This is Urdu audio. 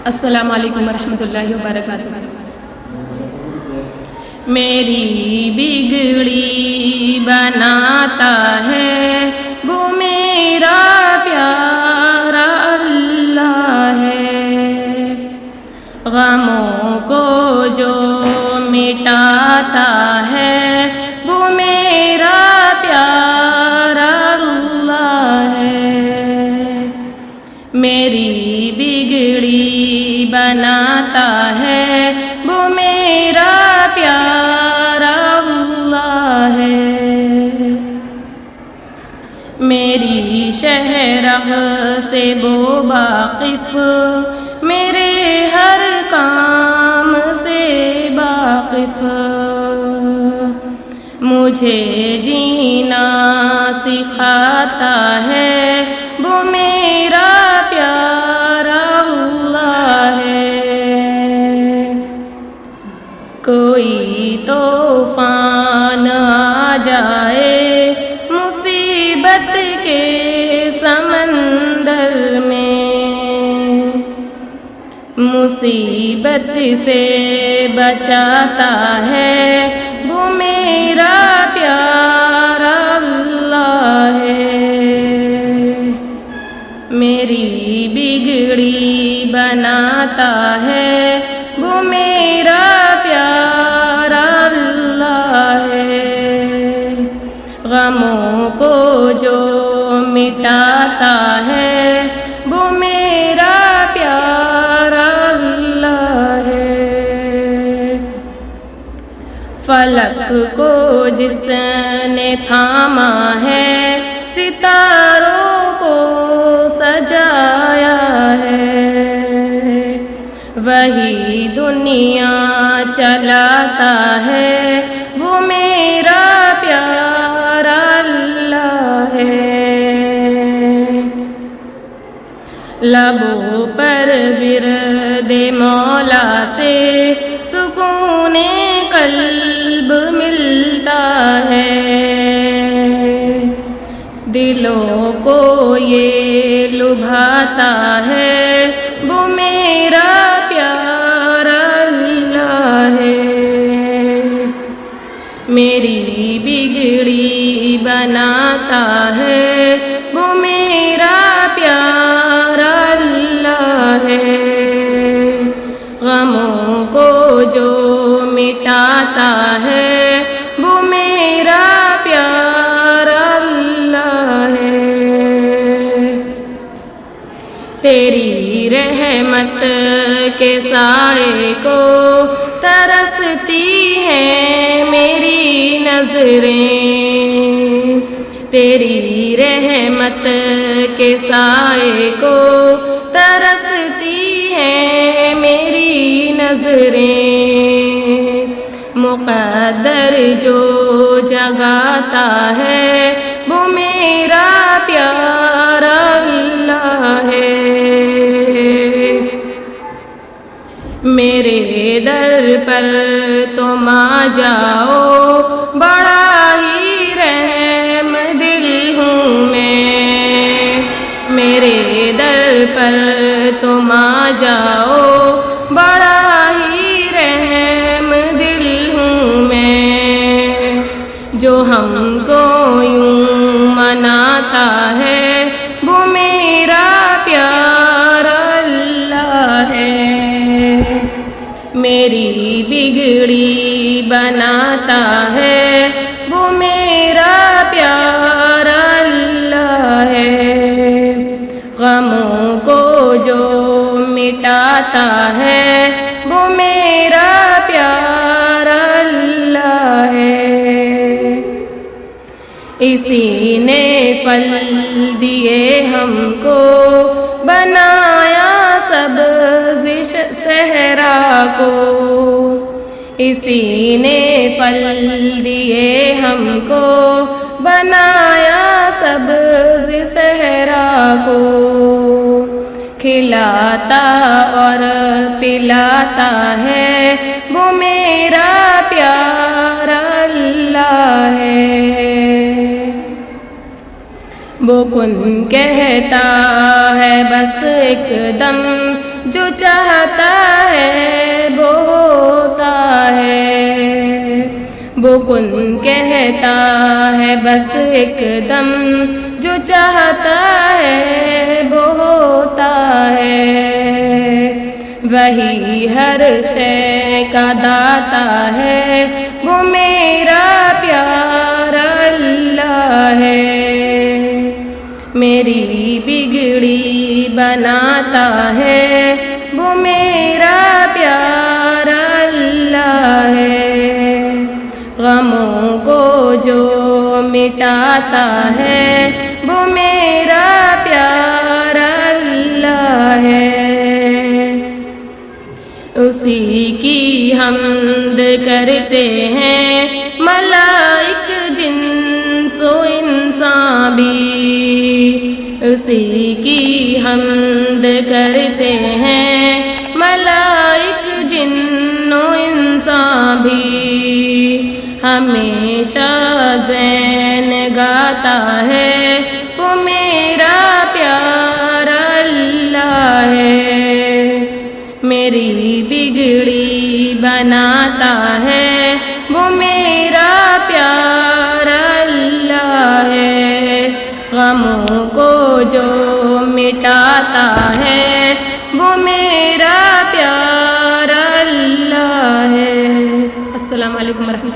السلام علیکم ورحمۃ اللہ وبرکاتہ۔ میری بگڑی بناتا ہے وہ میرا پیارا اللہ ہے، غموں کو جو مٹاتا ہے وہ میرا پیارا اللہ ہے، میری بگڑی بناتا ہے وہ میرا پیارا اللہ ہے، میری شہرگ سے وہ واقف، میرے ہر کام سے واقف، مجھے جینا سکھاتا ہے وہ میرا پیارا اللہ ہے، کوئی طوفان آ جائے مصیبت کے سمندر میں، مصیبت سے بچاتا ہے وہ میرا پیارا اللہ ہے، میری بگڑی بناتا ہے وہ میرا پیارا اللہ ہے، غموں کو جو مٹاتا ہے وہ میرا پیارا اللہ ہے، فلک کو جس نے تھاما ہے ستاروں کو سجایا ہے، وہی دنیا چلاتا ہے وہ میرا پیارا اللہ ہے، لبوں پر ورد مولا سے سکون قلب ملتا ہے، دلوں کو یہ لبھاتا ہے وہ میرا پیارا اللہ ہے، میری بگڑی بناتا ہے وہ میرا پیارا اللہ ہے، غموں کو جو مٹاتا ہے وہ میرا پیارا اللہ ہے، تیری رحمت کے سائے کو ترستی ہیں میری نظریں، تیری رحمت کے سائے کو ترستی ہیں میری نظریں، مقدر جو جگاتا ہے وہ میرا پیارا اللہ ہے، میرے در پر تم آ جاؤ، بڑا ہی رحم دل ہوں میں، میرے در پر تم آ جاؤ، بڑا ہی رحم دل ہوں میں، جو ہم کو یوں مناتا ہے وہ میرا پیارا اللہ ہے، میری بگڑی بناتا ہے وہ میرا پیارا اللہ ہے، غموں کو جو مٹاتا ہے وہ میرا پیارا اللہ ہے، اسی نے پھل دیے ہم کو، بنایا سبز صحرا کو، اسی نے پھل دیے ہم کو، بنایا سبز صحرا کو، کھلاتا اور پلاتا ہے وہ میرا پیارا اللہ ہے، وہ کن کہتا ہے بس ایک دم، جو چاہتا ہے وہ ہوتا ہے، وہ کن کہتا ہے بس ایک دم، جو چاہتا ہے وہ ہوتا ہے، وہی ہر شے کا داتا ہے، وہ میرا پیارا اللہ ہے، میری بگڑی بناتا ہے، وہ میرا پیارا اللہ ہے، غموں کو جو مٹاتا ہے، وہ میرا پیارا اللہ ہے، اسی کی حمد کرتے ہیں ملائک جنس و انسان بھی، اسی کی حمد کرتے ہیں ملائک جن و انسان بھی، ہمیشہ زین گاتا ہے، وہ میرا پیارا اللہ ہے، میری بگڑی بناتا ہے، وہ میرا پیارا اللہ ہے، غموں کو جو مٹاتا ہے، وہ میرا پیارا اللہ ہے۔ السلام علیکم ورحمۃ اللہ۔